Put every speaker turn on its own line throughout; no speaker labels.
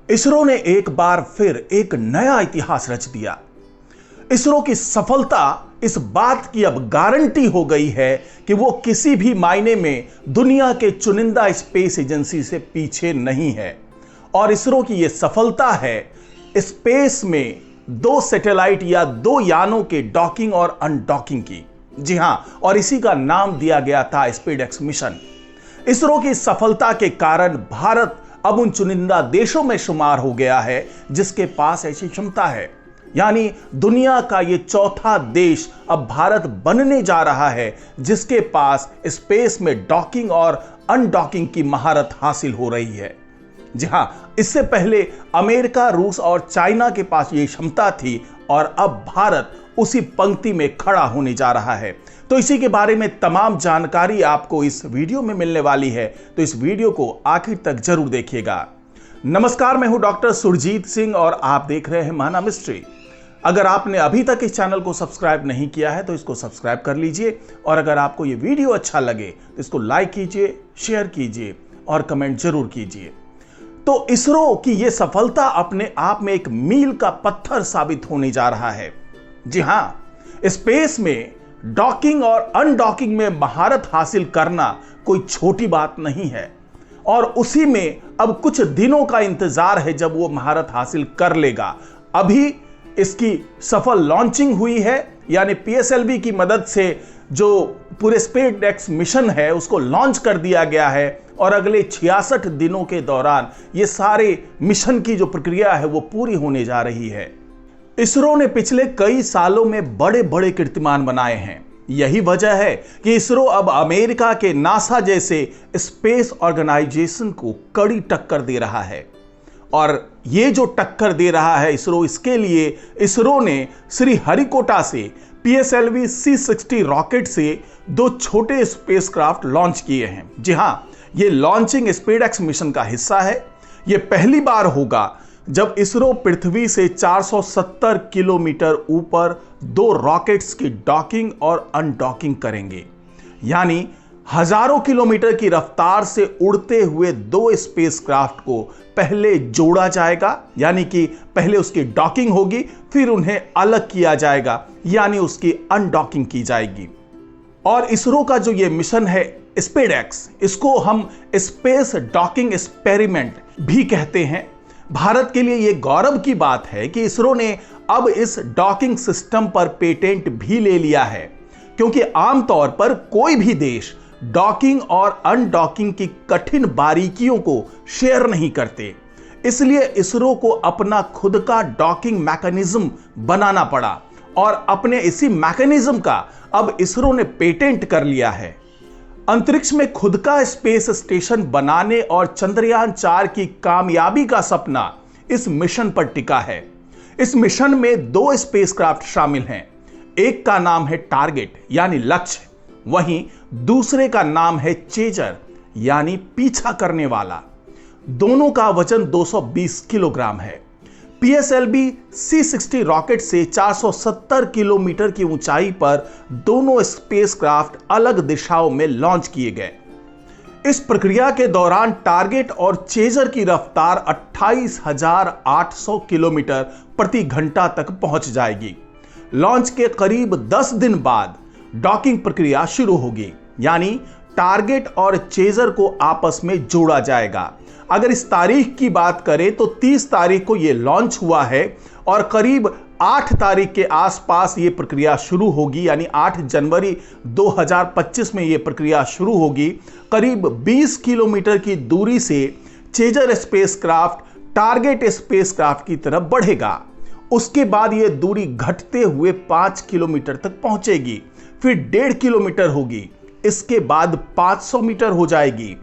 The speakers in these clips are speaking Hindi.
इसरो ने एक बार फिर एक नया इतिहास रच दिया। इसरो की सफलता इस बात की अब गारंटी हो गई है कि वो किसी भी मायने में दुनिया के चुनिंदा स्पेस एजेंसी से पीछे नहीं है। और इसरो की यह सफलता है स्पेस में दो सैटेलाइट या दो यानों के डॉकिंग और अनडॉकिंग की। जी हां, और इसी का नाम दिया गया था स्पेसएक्स मिशन। इसरो की सफलता के कारण भारत अब उन चुनिंदा देशों में शुमार हो गया है जिसके पास ऐसी क्षमता है। यानी दुनिया का ये चौथा देश अब भारत बनने जा रहा है जिसके पास स्पेस में डॉकिंग और अनडॉकिंग की महारत हासिल हो रही है। जी हां, इससे पहले अमेरिका, रूस और चाइना के पास ये क्षमता थी और अब भारत उसी पंक्ति में खड़ा होने जा रहा है। तो इसी के बारे में तमाम जानकारी आपको इस वीडियो में मिलने वाली है, तो इस वीडियो को आखिर तक जरूर देखिएगा। नमस्कार, मैं हूं डॉक्टर सुरजीत सिंह और आप देख रहे हैं माना मिस्ट्री। अगर आपने अभी तक इस चैनल को सब्सक्राइब नहीं किया है तो इसको सब्सक्राइब कर लीजिए, और अगर आपको ये वीडियो अच्छा लगे तो इसको लाइक कीजिए, शेयर कीजिए और कमेंट जरूर कीजिए। तो इसरो की यह सफलता अपने आप में एक मील का पत्थर साबित होने जा रहा है। जी हां, स्पेस में डॉकिंग और अनडॉकिंग में महारत हासिल करना कोई छोटी बात नहीं है, और उसी में अब कुछ दिनों का इंतजार है जब वो महारत हासिल कर लेगा। अभी इसकी सफल लॉन्चिंग हुई है, यानी पीएसएलवी की मदद से जो पूरे स्पेसएक्स मिशन है उसको लॉन्च कर दिया गया है, और अगले 66 दिनों के दौरान ये सारे मिशन की जो प्रक्रिया है वो पूरी होने जा रही है। इसरो ने पिछले कई सालों में बड़े बड़े कीर्तिमान बनाए हैं। यही वजह है कि इसरो अब अमेरिका के नासा जैसे स्पेस ऑर्गेनाइजेशन को कड़ी टक्कर दे रहा है। और ये जो टक्कर दे रहा है इसरो, इसके लिए इसरो ने श्रीहरिकोटा से पीएसएलवी C-60 रॉकेट से दो छोटे स्पेसक्राफ्ट लॉन्च किए हैं। जी हां, ये लॉन्चिंग स्पेसएक्स मिशन का हिस्सा है। ये पहली बार होगा जब इसरो पृथ्वी से 470 किलोमीटर ऊपर दो रॉकेट्स की डॉकिंग और अनडॉकिंग करेंगे। यानी हजारों किलोमीटर की रफ्तार से उड़ते हुए दो स्पेसक्राफ्ट को पहले जोड़ा जाएगा, यानी कि पहले उसकी डॉकिंग होगी, फिर उन्हें अलग किया जाएगा, यानी उसकी अनडॉकिंग की जाएगी। और इसरो का जो ये मिशन है स्पेसएक्स, इसको हम स्पेस डॉकिंग एक्सपेरिमेंट भी कहते हैं। भारत के लिए यह गौरव की बात है कि इसरो ने अब इस डॉकिंग सिस्टम पर पेटेंट भी ले लिया है, क्योंकि आमतौर पर कोई भी देश डॉकिंग और अनडॉकिंग की कठिन बारीकियों को शेयर नहीं करते। इसलिए इसरो को अपना खुद का डॉकिंग मैकेनिज्म बनाना पड़ा, और अपने इसी मैकेनिज्म का अब इसरो ने पेटेंट कर लिया है। अंतरिक्ष में खुद का स्पेस स्टेशन बनाने और चंद्रयान 4 की कामयाबी का सपना इस मिशन पर टिका है। इस मिशन में दो स्पेसक्राफ्ट शामिल हैं। एक का नाम है टारगेट यानी लक्ष्य, वहीं दूसरे का नाम है चेजर यानी पीछा करने वाला। दोनों का वजन 220 किलोग्राम है। पीएसएलवी C-60 रॉकेट से 470 किलोमीटर की ऊंचाई पर दोनों स्पेसक्राफ्ट अलग दिशाओं में लॉन्च किए गए। इस प्रक्रिया के दौरान टारगेट और चेजर की रफ्तार 28,800 किलोमीटर प्रति घंटा तक पहुंच जाएगी। लॉन्च के करीब 10 दिन बाद डॉकिंग प्रक्रिया शुरू होगी, यानी टारगेट और चेजर को आपस में जोड़ा जाएगा। अगर इस तारीख की बात करें तो 30 तारीख को यह लॉन्च हुआ है, और करीब 8 तारीख के आसपास यह प्रक्रिया शुरू होगी, यानी 8 जनवरी 2025 में यह प्रक्रिया शुरू होगी। करीब 20 किलोमीटर की दूरी से चेजर स्पेसक्राफ्ट टारगेट स्पेसक्राफ्ट की तरफ बढ़ेगा। उसके बाद यह दूरी घटते हुए 5 किलोमीटर तक पहुंचेगी, फिर 1.5 किलोमीटर होगी, इसके बाद 500 मीटर हो जाएगी।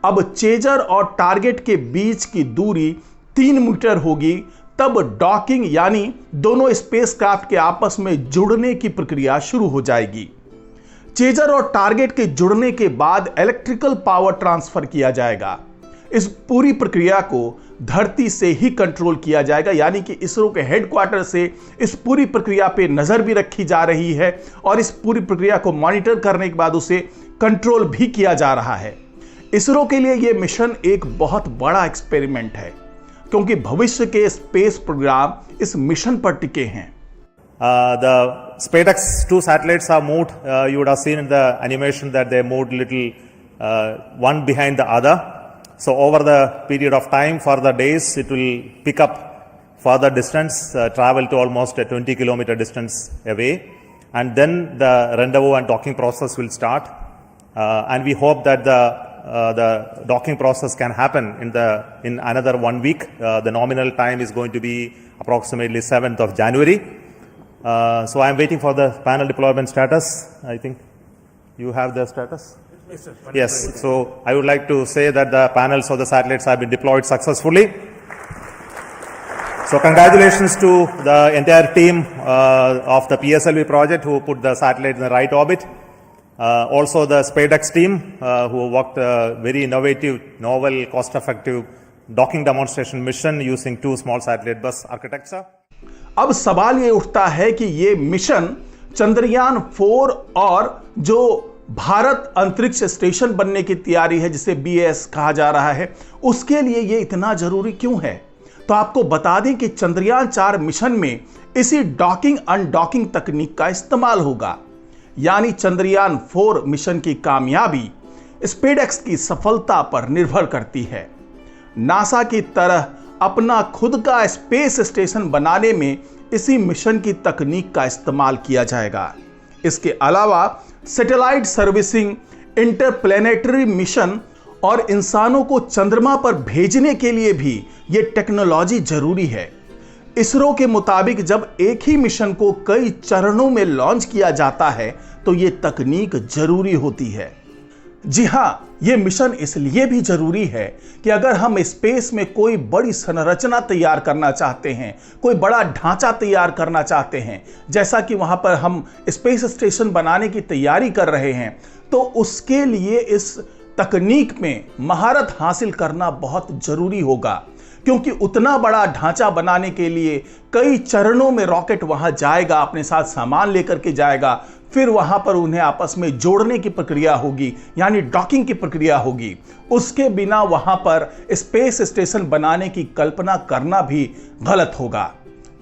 अब चेजर और टारगेट के बीच की दूरी 3 मीटर होगी। तब डॉकिंग यानी दोनों स्पेसक्राफ्ट के आपस में जुड़ने की प्रक्रिया शुरू हो जाएगी। चेजर और टारगेट के जुड़ने के बाद इलेक्ट्रिकल पावर ट्रांसफर किया जाएगा। इस पूरी प्रक्रिया को धरती से ही कंट्रोल किया जाएगा, यानी कि इसरो के हेडक्वार्टर से इस पूरी प्रक्रिया पे नजर भी रखी जा रही है, और इस पूरी प्रक्रिया को मॉनिटर करने के बाद उसे कंट्रोल भी किया जा रहा है। इसरो के लिए यह मिशन एक बहुत बड़ा एक्सपेरिमेंट है। क्योंकि भविष्य के स्पेस प्रोग्राम इस मिशन पर टिके हैं।
The SpaceX 2 satellites are moved. You would have seen in the animation that they moved little one behind the other. So over the period of time, for the days, it will pick up further distance, travel to almost a 20-kilometer distance away, and then the rendezvous and docking process will start. And we hope that the docking process can happen in another 1 week. The nominal time is going to be approximately 7th of January. So I am waiting for the panel deployment status. I think you have the status? Yes. So I would like to say that the panels of the satellites have been deployed successfully. So congratulations to the entire team of the PSLV project who put the satellite in the right orbit. Also the SpaceX team who worked very innovative, novel, cost-effective docking demonstration mission using 2 small satellite bus architecture.
अब सवाल ये उठता है कि ये मिशन चंद्रयान 4 और जो भारत अंतरिक्ष स्टेशन बनने की तैयारी है जिसे BAS कहा जा रहा है, उसके लिए ये इतना जरूरी क्यों है? तो आपको बता दें कि चंद्रयान 4 मिशन में इसी डॉकिंग अनडॉकिंग तकनीक का इस्तेमाल होगा। यानी चंद्रयान 4 मिशन की कामयाबी SpaceX की सफलता पर निर्भर करती है। नासा की तरह अपना खुद का स्पेस स्टेशन बनाने में इसी मिशन की तकनीक का इस्तेमाल किया जाएगा। इसके अलावा सैटेलाइट सर्विसिंग, इंटरप्लैनेटरी मिशन और इंसानों को चंद्रमा पर भेजने के लिए भी यह टेक्नोलॉजी जरूरी है। इसरो के मुताबिक जब एक ही मिशन को कई चरणों में लॉन्च किया जाता है तो यह तकनीक जरूरी होती है। जी हां, यह मिशन इसलिए भी जरूरी है कि अगर हम स्पेस में कोई बड़ी संरचना तैयार करना चाहते हैं, कोई बड़ा ढांचा तैयार करना चाहते हैं, जैसा कि वहां पर हम स्पेस स्टेशन बनाने की तैयारी कर रहे हैं, तो उसके लिए इस तकनीक में महारत हासिल करना बहुत जरूरी होगा। क्योंकि उतना बड़ा ढांचा बनाने के लिए कई चरणों में रॉकेट वहां जाएगा, अपने साथ सामान लेकर के जाएगा, फिर वहां पर उन्हें आपस में जोड़ने की प्रक्रिया होगी, यानी डॉकिंग की प्रक्रिया होगी। उसके बिना वहां पर स्पेस स्टेशन बनाने की कल्पना करना भी गलत होगा।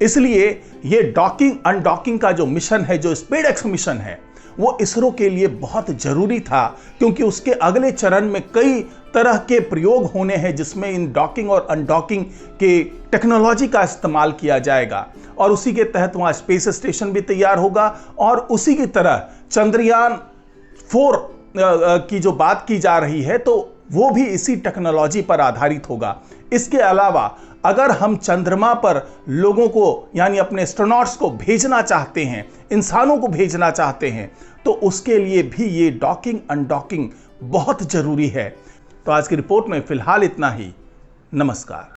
इसलिए यह डॉकिंग अनडॉकिंग का जो मिशन है, जो SpaceX मिशन है, वो इसरो के लिए बहुत जरूरी था, क्योंकि उसके अगले चरण में कई तरह के प्रयोग होने हैं जिसमें इन डॉकिंग और अनडॉकिंग के टेक्नोलॉजी का इस्तेमाल किया जाएगा और उसी के तहत वहां स्पेस स्टेशन भी तैयार होगा। और उसी की तरह चंद्रयान 4 की जो बात की जा रही है तो वो भी इसी टेक्नोलॉजी पर आधारित होगा। इसके अलावा अगर हम चंद्रमा पर लोगों को यानी अपने एस्ट्रोनॉट्स को भेजना चाहते हैं, इंसानों को भेजना चाहते हैं, तो उसके लिए भी ये डॉकिंग अनडॉकिंग बहुत जरूरी है। तो आज की रिपोर्ट में फिलहाल इतना ही। नमस्कार।